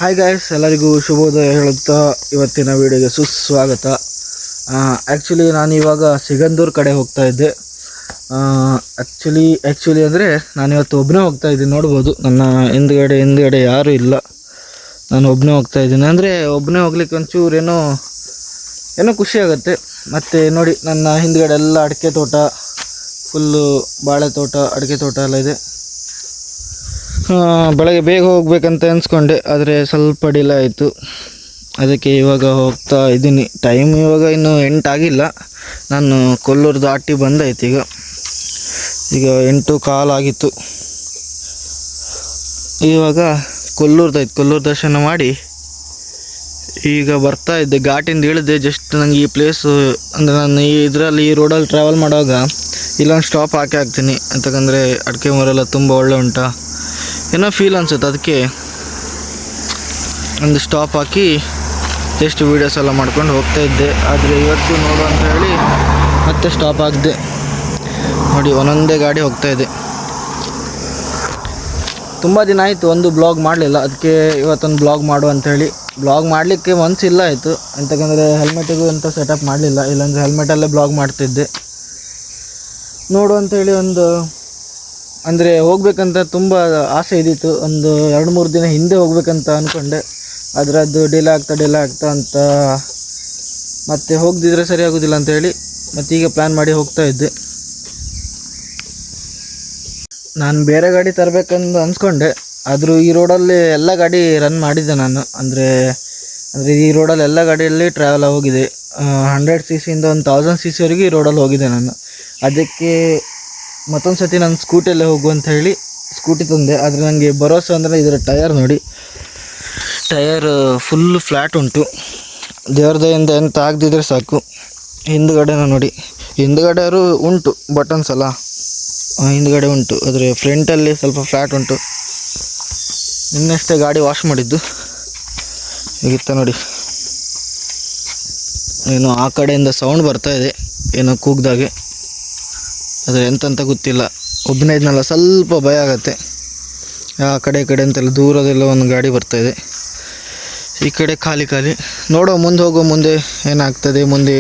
Hi guys, ಎಲ್ಲರಿಗೂ ಶುಭೋದಯ ಹೇಳುತ್ತಾ ಇವತ್ತಿನ ವಿಡಿಯೋಗೆ ಸುಸ್ವಾಗತ. ಆ್ಯಕ್ಚುಲಿ ನಾನು ಇವಾಗ ಸಿಗಂದೂರು ಕಡೆ ಹೋಗ್ತಾ ಇದ್ದೆ. ಆ್ಯಕ್ಚುಲಿ ಅಂದರೆ ನಾನಿವತ್ತು ಒಬ್ಬನೇ ಹೋಗ್ತಾ ಇದ್ದೀನಿ. ನೋಡ್ಬೋದು ನನ್ನ ಹಿಂದ್ಗಡೆ ಯಾರೂ ಇಲ್ಲ, ನಾನು ಒಬ್ಬನೇ ಹೋಗ್ತಾ ಇದ್ದೀನಿ. ಅಂದರೆ ಒಬ್ಬನೇ ಹೋಗ್ಲಿಕ್ಕೆ ಒಂಚೂರು ಏನೋ ಖುಷಿ ಆಗುತ್ತೆ. ಮತ್ತು ನೋಡಿ, ನನ್ನ ಹಿಂದ್ಗಡೆ ಎಲ್ಲ ಅಡಿಕೆ ತೋಟ, ಫುಲ್ಲು ಬಾಳೆ ತೋಟ, ಅಡಿಕೆ ತೋಟ ಎಲ್ಲ ಇದೆ. ಬೆಳಗ್ಗೆ ಬೇಗ ಹೋಗ್ಬೇಕಂತ ಅನ್ಸ್ಕೊಂಡೆ, ಆದರೆ ಸ್ವಲ್ಪ ಡಿಲೇ ಆಯಿತು. ಅದಕ್ಕೆ ಇವಾಗ ಹೋಗ್ತಾ ಇದ್ದೀನಿ. ಟೈಮ್ ಇವಾಗ ಇನ್ನೂ 8 ಆಗಿಲ್ಲ. ನಾನು ಕೊಲ್ಲೂರು ದಾಟಿ ಬಂದಾಯ್ತು. ಈಗ 8:15 ಆಗಿತ್ತು. ಇವಾಗ ಕೊಲ್ಲೂರು ದರ್ಶನ ಮಾಡಿ ಈಗ ಬರ್ತಾ ಇದ್ದೆ. ಘಾಟಿಂದ ಇಳಿದೆ. ಜಸ್ಟ್ ನನಗೆ ಈ ಪ್ಲೇಸು ಅಂದರೆ ನಾನು ಈ ರೋಡಲ್ಲಿ ಟ್ರಾವೆಲ್ ಮಾಡುವಾಗ ಇಲ್ಲೊಂದು ಸ್ಟಾಪ್ ಹಾಕ್ತೀನಿ. ಅಂತಕಂದರೆ ಅಡಿಕೆ ಮರೆಲ್ಲ ತುಂಬ ಒಳ್ಳೆ ಉಂಟಾ ಏನೋ ಫೀಲ್ ಅನಿಸುತ್ತೆ. ಅದಕ್ಕೆ ಒಂದು ಸ್ಟಾಪ್ ಹಾಕಿ ಜಸ್ಟ್ ವೀಡಿಯೋಸ್ ಎಲ್ಲ ಮಾಡ್ಕೊಂಡು ಹೋಗ್ತಾ ಇದ್ದೆ. ಆದರೆ ಇವತ್ತು ನೋಡು ಅಂತ ಹೇಳಿ ಮತ್ತೆ ಸ್ಟಾಪ್ ಹಾಕಿದೆ. ನೋಡಿ, ಒಂದೊಂದೇ ಗಾಡಿ ಹೋಗ್ತಾ ಇದೆ. ತುಂಬ ದಿನ ಆಯಿತು ಒಂದು ಬ್ಲಾಗ್ ಮಾಡಲಿಲ್ಲ. ಅದಕ್ಕೆ ಇವತ್ತೊಂದು ಬ್ಲಾಗ್ ಮಾಡು ಅಂಥೇಳಿ. ಬ್ಲಾಗ್ ಮಾಡಲಿಕ್ಕೆ ಮನಸ್ಸಿಲ್ಲ ಆಯಿತು. ಅಂತಕಂದರೆ ಹೆಲ್ಮೆಟಿಗೂ ಅಂತ ಸೆಟಪ್ ಮಾಡಲಿಲ್ಲ. ಇಲ್ಲಾಂದರೆ ಹೆಲ್ಮೆಟಲ್ಲೇ ಬ್ಲಾಗ್ ಮಾಡ್ತಿದ್ದೆ. ನೋಡು ಅಂಥೇಳಿ ಅಂದರೆ ಹೋಗ್ಬೇಕಂತ ತುಂಬ ಆಸೆ ಇದ್ದಿತ್ತು. ಒಂದು 2-3 ದಿನ ಹಿಂದೆ ಹೋಗ್ಬೇಕಂತ ಅಂದ್ಕೊಂಡೆ. ಆದರೆ ಅದು ಡಿಲೇ ಆಗ್ತಾ ಅಂತ ಮತ್ತೆ ಹೋಗದಿದ್ರೆ ಸರಿ ಆಗೋದಿಲ್ಲ ಅಂಥೇಳಿ ಮತ್ತು ಈಗ ಪ್ಲ್ಯಾನ್ ಮಾಡಿ ಹೋಗ್ತಾ ಇದ್ದೆ. ನಾನು ಬೇರೆ ಗಾಡಿ ತರಬೇಕಂತ ಅಂದ್ಕೊಂಡೆ. ಆದರೂ ಈ ರೋಡಲ್ಲಿ ಎಲ್ಲ ಗಾಡಿ ರನ್ ಮಾಡಿದ್ದೆ ನಾನು. ಅಂದರೆ ಈ ರೋಡಲ್ಲಿ ಎಲ್ಲ ಗಾಡಿಯಲ್ಲಿ ಟ್ರಾವೆಲ್ ಹೋಗಿದೆ. 100 cc-ಯಿಂದ 1000 cc-ವರೆಗೆ ಈ ರೋಡಲ್ಲಿ ಹೋಗಿದೆ ನಾನು. ಅದಕ್ಕೆ ಮತ್ತೊಂದು ಸತಿ ನಾನು ಸ್ಕೂಟಿಯಲ್ಲೇ ಹೋಗುವಂತ ಹೇಳಿ ಸ್ಕೂಟಿ ತಂದೆ. ಆದರೆ ನನಗೆ ಭರೋಸೆ ಅಂದರೆ ಇದರ ಟಯರ್ ನೋಡಿ, ಟಯರ್ ಫುಲ್ ಫ್ಲ್ಯಾಟ್ ಉಂಟು. ದೇವ್ರ ದಯಿಂದ ಎಂತ ಆಗದಿದ್ರೆ ಸಾಕು. ಹಿಂದ್ಗಡೆನೂ ನೋಡಿ, ಹಿಂದ್ಗಡೆಯವರು ಉಂಟು ಬಟನ್ಸ್ ಎಲ್ಲ ಹಿಂದ್ಗಡೆ ಉಂಟು, ಆದರೆ ಫ್ರಂಟಲ್ಲಿ ಸ್ವಲ್ಪ ಫ್ಲ್ಯಾಟ್ ಉಂಟು. ಇನ್ನಷ್ಟೇ ಗಾಡಿ ವಾಶ್ ಮಾಡಿದ್ದು. ಹೀಗಿತ್ತ ನೋಡಿ, ಏನೋ ಆ ಕಡೆಯಿಂದ ಸೌಂಡ್ ಬರ್ತಾ ಇದೆ, ಏನೋ ಕೂಗ್ದಾಗೆ. ಆದರೆ ಎಂತಂತ ಗೊತ್ತಿಲ್ಲ. ಒಬ್ಬನೇ ಇದ್ನಲ್ಲ, ಸ್ವಲ್ಪ ಭಯ ಆಗತ್ತೆ. ಆ ಕಡೆ ಅಂತೆಲ್ಲ ದೂರದೆಲ್ಲ ಒಂದು ಗಾಡಿ ಬರ್ತಾಯಿದೆ. ಈ ಕಡೆ ಖಾಲಿ. ನೋಡೋ ಮುಂದೆ ಏನಾಗ್ತದೆ, ಮುಂದೆ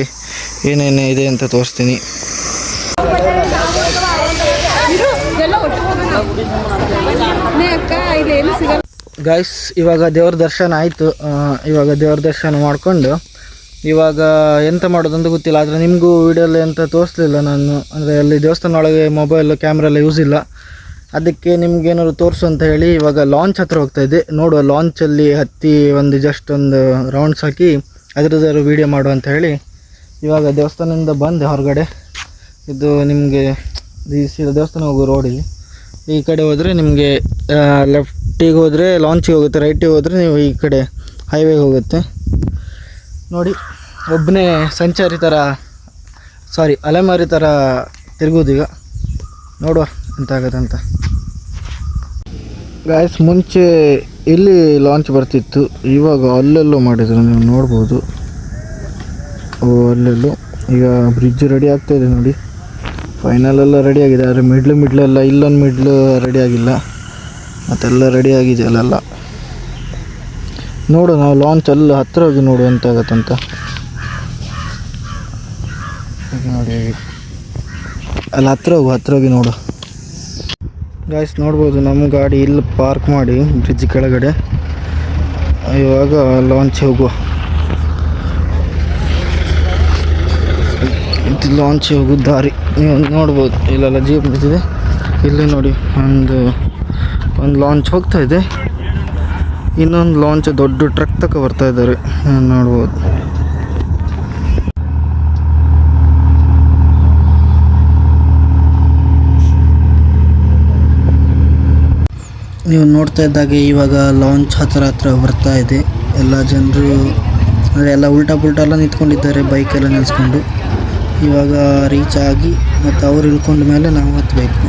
ಏನೇನು ಇದೆ ಅಂತ ತೋರಿಸ್ತೀನಿ. ಗಾಯ್ಸ್, ಇವಾಗ ದೇವ್ರ ದರ್ಶನ ಆಯಿತು. ಇವಾಗ ದೇವ್ರ ದರ್ಶನ ಮಾಡಿಕೊಂಡು ಇವಾಗ ಎಂತ ಮಾಡೋದಂತ ಗೊತ್ತಿಲ್ಲ. ಆದರೆ ನಿಮಗೂ ವೀಡಿಯೋಲ್ಲಿ ಎಂತ ತೋರಿಸ್ಲಿಲ್ಲ ನಾನು. ಅಂದರೆ ಅಲ್ಲಿ ದೇವಸ್ಥಾನ ಒಳಗೆ ಮೊಬೈಲ್ ಕ್ಯಾಮ್ರಾ ಎಲ್ಲ ಯೂಸ್ ಇಲ್ಲ. ಅದಕ್ಕೆ ನಿಮ್ಗೇನಾದ್ರು ತೋರಿಸು ಅಂತ ಹೇಳಿ ಇವಾಗ ಲಾಂಚ್ ಹತ್ರ ಹೋಗ್ತಾಯಿದ್ದೆ. ನೋಡುವ, ಲಾಂಚಲ್ಲಿ ಹತ್ತಿ ಜಸ್ಟ್ ಒಂದು ರೌಂಡ್ಸ್ ಹಾಕಿ ಅದರದ್ದು ವೀಡಿಯೋ ಮಾಡು ಅಂತ ಹೇಳಿ ಇವಾಗ ದೇವಸ್ಥಾನದಿಂದ ಬಂದೆ ಹೊರಗಡೆ. ಇದು ನಿಮಗೆ ಸೀದಾ ದೇವಸ್ಥಾನ ಹೋಗೋ ರೋಡಿಗೆ. ಈ ಕಡೆ ಹೋದರೆ ನಿಮಗೆ ಲೆಫ್ಟಿಗೆ ಹೋದರೆ ಲಾಂಚಿಗೆ ಹೋಗುತ್ತೆ, ರೈಟಿಗೆ ಹೋದರೆ ನೀವು ಈ ಕಡೆ ಹೈವೇಗೆ ಹೋಗುತ್ತೆ. ನೋಡಿ, ಒಬ್ಬನೇ ಅಲೆಮಾರಿ ಥರ ತಿರುಗೋದೀಗ. ನೋಡುವ ಎಂತ ಆಗುತ್ತಂತ. ಗಾಯ್ಸ್, ಮುಂಚೆ ಇಲ್ಲಿ ಲಾಂಚ್ ಬರ್ತಿತ್ತು, ಇವಾಗ ಅಲ್ಲೆಲ್ಲೋ ಮಾಡಿದ್ರು, ನೀವು ನೋಡ್ಬೋದು. ಅಲ್ಲೆಲ್ಲೋ ಈಗ ಬ್ರಿಡ್ಜ್ ರೆಡಿ ಆಗ್ತಾಯಿದೆ ನೋಡಿ. ಫೈನಲೆಲ್ಲ ರೆಡಿ ಆಗಿದೆ. ಆದರೆ ಮಿಡ್ಲೆಲ್ಲ ಇಲ್ಲೊಂದು ಮಿಡ್ಲು ರೆಡಿ ಆಗಿಲ್ಲ, ಮತ್ತೆಲ್ಲ ರೆಡಿ ಆಗಿದೆ ಅಲ್ಲೆಲ್ಲ. ನೋಡು, ನಾವು ಲಾಂಚ್ ಅಲ್ಲಿ ಹತ್ತಿರ ಹೋಗಿ ನೋಡು ಅಂತ ಆಗತ್ತಂತ. ನೋಡಿ, ಅಲ್ಲಿ ಹತ್ತಿರ ಹೋಗಿ ನೋಡು. ಗಾಯ್ಸ್, ನೋಡ್ಬೋದು ನಮ್ಮ ಗಾಡಿ ಇಲ್ಲಿ ಪಾರ್ಕ್ ಮಾಡಿ ಬ್ರಿಡ್ಜ್ ಕೆಳಗಡೆ. ಇವಾಗ ಲಾಂಚ್ ಹೋಗುವ. ಇದು ಲಾಂಚ್ ಹೋಗೋ ದಾರಿ ನೀವು ನೋಡ್ಬೋದು. ಇಲ್ಲೆಲ್ಲ ಜೀಪ್ ನಿಂತಿದೆ. ಇಲ್ಲಿ ನೋಡಿ, ಒಂದು ಲಾಂಚ್ ಹೋಗ್ತಾ ಇದೆ. ಇನ್ನೊಂದು ಲಾಂಚ್ ದೊಡ್ಡ ಟ್ರಕ್ ತಕ ಬರ್ತಾ ಇದ್ದಾರೆ, ನೋಡ್ಬೋದು. ನೀವು ನೋಡ್ತಾ ಇದ್ದಾಗೆ ಇವಾಗ ಲಾಂಚ್ ಹತ್ರ ಬರ್ತಾ ಇದೆ. ಎಲ್ಲ ಜನರು ಅಂದರೆ ಎಲ್ಲ ಉಲ್ಟಾ ಎಲ್ಲ ನಿಂತ್ಕೊಂಡಿದ್ದಾರೆ, ಬೈಕೆಲ್ಲ ನಿಲ್ಲಿಸ್ಕೊಂಡು. ಇವಾಗ ರೀಚ್ ಆಗಿ ಮತ್ತು ಅವ್ರು ಇಳ್ಕೊಂಡ ಮೇಲೆ ನಾವು ಹತ್ತಬೇಕು.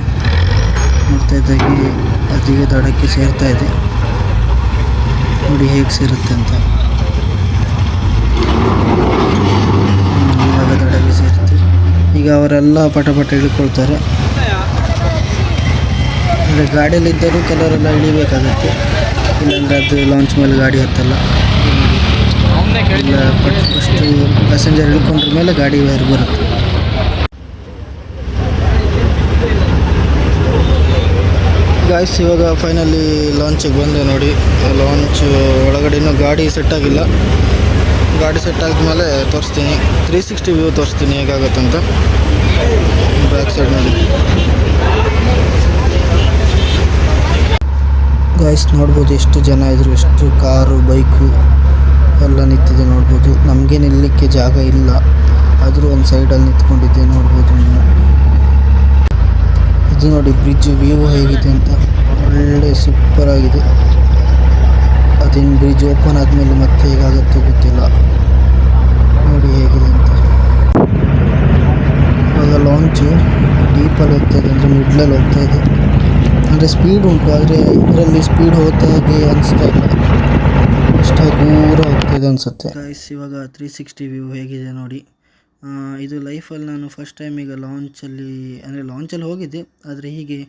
ನೋಡ್ತಾ ಇದ್ದಾಗೆ ಅದೀಗ ದಡಕ್ಕೆ ಸೇರ್ತಾ ಇದೆ. ನೋಡಿ ಹೇಗೆ ಸೇರುತ್ತೆ ಅಂತ. ಇವಾಗ ದಡಕ್ಕೆ ಸೇರುತ್ತೆ. ಈಗ ಅವರೆಲ್ಲ ಪಟ ಇಳ್ಕೊಳ್ತಾರೆ. ಅಂದರೆ ಗಾಡಿಯಲ್ಲಿದ್ದರೂ ಕೆಲವರೆಲ್ಲ ಇಳಿಬೇಕಾಗುತ್ತೆ. ಇಲ್ಲಾಂದರೆ ಅದು ಲಾಂಚ್ ಮೇಲೆ ಗಾಡಿ ಹತ್ತಲ್ಲ. ಇಲ್ಲ ಫಸ್ಟು ಪ್ಯಾಸೆಂಜರ್ ಇಳ್ಕೊಂಡ್ರ ಮೇಲೆ ಗಾಡಿ ವೈರ್ ಬರುತ್ತೆ. ಗಾಯ್ಸ್ ಇವಾಗ ಫೈನಲಿ ಲಾಂಚಿಗೆ ಬಂದೆ ನೋಡಿ. ಲಾಂಚ್ ಒಳಗಡೆ ಇನ್ನೂ ಗಾಡಿ ಸೆಟ್ ಆಗಿಲ್ಲ. ಗಾಡಿ ಸೆಟ್ ಆದಮೇಲೆ ತೋರಿಸ್ತೀನಿ, 360 ವ್ಯೂ ತೋರಿಸ್ತೀನಿ ಹೇಗಾಗುತ್ತಂತ. ಬ್ಯಾಕ್ ಸೈಡ್ ನೋಡಿ ಗಾಯ್ಸ್, ನೋಡ್ಬೋದು ಎಷ್ಟು ಜನ ಇದ್ರು, ಎಷ್ಟು ಕಾರು ಬೈಕು ಎಲ್ಲ ನಿಂತಿದೆ ನೋಡ್ಬೋದು. ನಮಗೆ ನಿಲ್ಲಕ್ಕೆ ಜಾಗ ಇಲ್ಲ, ಆದರೂ ಒಂದು ಸೈಡಲ್ಲಿ ನಿಂತ್ಕೊಂಡಿದ್ದೆ ನೋಡ್ಬೋದು ನೀವು. ಇದು ನೋಡಿ ಬ್ರಿಡ್ಜ್ ವ್ಯೂ ಹೇಗಿದೆ ಅಂತ, ಒಳ್ಳೆ ಸೂಪರ್ ಆಗಿದೆ. ಅದೇನು ಬ್ರಿಡ್ಜ್ ಓಪನ್ ಆದಮೇಲೆ ಮತ್ತೆ ಹೇಗಾಗುತ್ತೆ ಗೊತ್ತಿಲ್ಲ. ನೋಡಿ ಹೇಗಿದೆ ಅಂತ. ಇವಾಗ ಲಾಂಚು ಡೀಪಲ್ಲಿ ಹೋಗ್ತಾ ಇದೆ, ಅಂದರೆ ಮಿಡ್ಲಲ್ಲಿ ಹೋಗ್ತಾ ಇದೆ. ಅಂದರೆ ಸ್ಪೀಡ್ ಉಂಟು, ಆದರೆ ಇದರಲ್ಲಿ ಸ್ಪೀಡ್ ಹೋಗ್ತಾ ಹಾಗೆ ಅನಿಸ್ತಾ ಇಲ್ಲ, ಅಷ್ಟು ದೂರ ಹೋಗ್ತಾಯಿದೆ ಅನಿಸುತ್ತೆ. ಗೈಸ್ ಇವಾಗ 360 ವ್ಯೂ ಹೇಗಿದೆ ನೋಡಿ. ಇದು ಲೈಫಲ್ಲಿ ನಾನು ಫಸ್ಟ್ ಟೈಮ್ ಈಗ ಲಾಂಚಲ್ಲಿ ಹೋಗಿದ್ದೆ, ಆದರೆ ಹೀಗೆ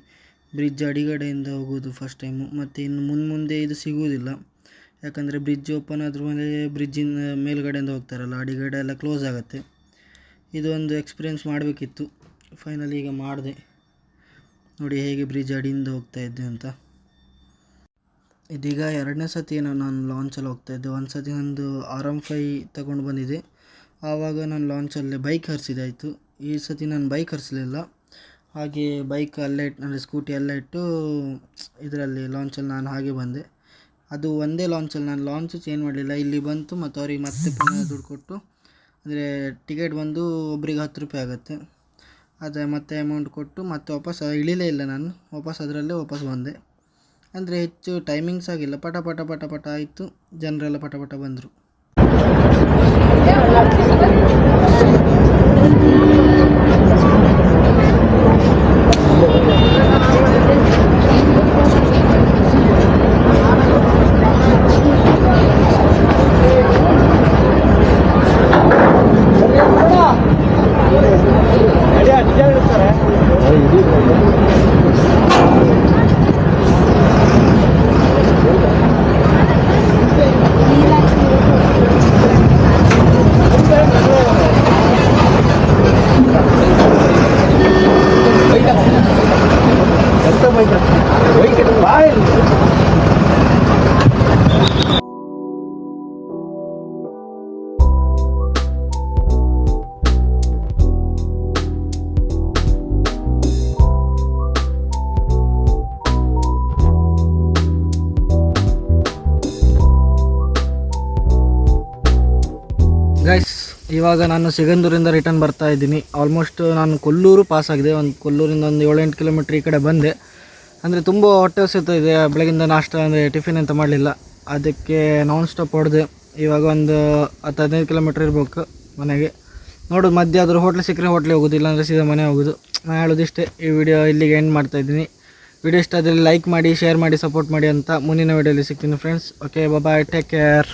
ಬ್ರಿಡ್ಜ್ ಅಡಿಗಡೆಯಿಂದ ಹೋಗೋದು ಫಸ್ಟ್ ಟೈಮು. ಮತ್ತು ಇನ್ನು ಮುಂದೆ ಇದು ಸಿಗುವುದಿಲ್ಲ, ಯಾಕಂದರೆ ಬ್ರಿಡ್ಜ್ ಓಪನ್ ಆದ್ರ ಮೇಲೆ ಬ್ರಿಡ್ಜಿನ ಮೇಲ್ಗಡೆಯಿಂದ ಹೋಗ್ತಾರಲ್ಲ, ಅಡಿಗಡೆ ಎಲ್ಲ ಕ್ಲೋಸ್ ಆಗುತ್ತೆ. ಇದು ಒಂದು ಎಕ್ಸ್ಪೀರಿಯೆನ್ಸ್ ಮಾಡಬೇಕಿತ್ತು, ಫೈನಲಿ ಈಗ ಮಾಡಿದೆ. ನೋಡಿ ಹೇಗೆ ಬ್ರಿಡ್ಜ್ ಅಡಿಯಿಂದ ಹೋಗ್ತಾ ಇದ್ದೆ ಅಂತ. ಇದೀಗ 2ನೇ ಸತಿ ನಾನು ಲಾಂಚಲ್ಲಿ ಹೋಗ್ತಾಯಿದ್ದೆ. ಒಂದು ಸತಿ ನಂದು RM5 ತಗೊಂಡು ಬಂದಿದ್ದೆ, ಆವಾಗ ನಾನು ಲಾಂಚಲ್ಲಿ ಬೈಕ್ ಹರಿಸಿದೆ ಆಯಿತು. ಈ ಸತಿ ನಾನು ಬೈಕ್ ಹರಿಸಲಿಲ್ಲ, ಹಾಗೆ ಬೈಕ್ ಅಲ್ಲೇ ಅಂದರೆ ಸ್ಕೂಟಿ ಅಲ್ಲೇ ಇಟ್ಟು ಇದರಲ್ಲಿ ಲಾಂಚಲ್ಲಿ ನಾನು ಹಾಗೆ ಬಂದೆ. ಅದು ಒಂದೇ ಲಾಂಚಲ್ಲಿ ನಾನು ಲಾಂಚು ಚೇಂಜ್ ಮಾಡಲಿಲ್ಲ. ಇಲ್ಲಿ ಬಂತು ಮತ್ತು ಅವ್ರಿಗೆ ಮತ್ತೆ ಪುನಃ ದುಡ್ಡು ಕೊಟ್ಟು, ಅಂದರೆ ಟಿಕೆಟ್ ಬಂದು ಒಬ್ರಿಗೆ 10 ರೂಪಾಯಿ ಆಗುತ್ತೆ. ಅದೇ ಮತ್ತೆ ಅಮೌಂಟ್ ಕೊಟ್ಟು ಮತ್ತೆ ವಾಪಸ್ ಇಳಿಲೇ ಇಲ್ಲ, ನಾನು ಅದರಲ್ಲೇ ವಾಪಸ್ ಬಂದೆ. ಅಂದರೆ ಹೆಚ್ಚು ಟೈಮಿಂಗ್ಸ್ ಆಗಿಲ್ಲ, ಪಟ ಆಯಿತು, ಜನರೆಲ್ಲ ಪಟ ಬಂದರು. ಗೈಸ್ ಇವಾಗ ನಾನು ಸಿಗಂದೂರಿಂದ ರಿಟರ್ನ್ ಬರ್ತಾ ಇದ್ದೀನಿ. ಆಲ್ಮೋಸ್ಟ್ ನಾನು ಕೊಲ್ಲೂರು ಪಾಸ್ ಆಗಿದೆ. ಕೊಲ್ಲೂರಿಂದ ಒಂದು 7-8 ಕಿಲೋಮೀಟ್ರ್ ಈ ಕಡೆ ಬಂದೆ. ಅಂದರೆ ತುಂಬ ಹೊಟ್ಟೆ ಹಸಿತಾ ಇದೆ, ಬೆಳಗಿಂದ ನಾಷ್ಟ ಅಂದರೆ ಟಿಫಿನ್ ಅಂತ ಮಾಡಲಿಲ್ಲ, ಅದಕ್ಕೆ ನಾನ್ ಸ್ಟಾಪ್ ಹೊಡೆದೆ. ಇವಾಗ ಒಂದು 10-15 ಕಿಲೋಮೀಟ್ರ್ ಇರಬೇಕು ಮನೆಗೆ. ನೋಡೋದು ಮಧ್ಯ ಆದರೂ ಹೋಟ್ಲ್ ಸಿಕ್ಕರೆ ಹೋಟ್ಲಿಗೆ ಹೋಗೋದು, ಇಲ್ಲಾಂದರೆ ಸೀದಾ ಮನೆ ಹೋಗೋದು. ನಾನು ಹೇಳೋದಿಷ್ಟೇ. ಈ ವಿಡಿಯೋ ಇಲ್ಲಿಗೆ ಎಂಡ್ ಮಾಡ್ತಾಯಿದ್ದೀನಿ. ವಿಡಿಯೋ ಇಷ್ಟ ಆದರೆ ಲೈಕ್ ಮಾಡಿ, ಶೇರ್ ಮಾಡಿ, ಸಪೋರ್ಟ್ ಮಾಡಿ ಅಂತ ಮುಂದಿನ ವಿಡಿಯೋಲಿ ಸಿಗ್ತೀನಿ ಫ್ರೆಂಡ್ಸ್. ಓಕೆ, ಬಾಯ್, ಟೇಕ್ ಕೇರ್.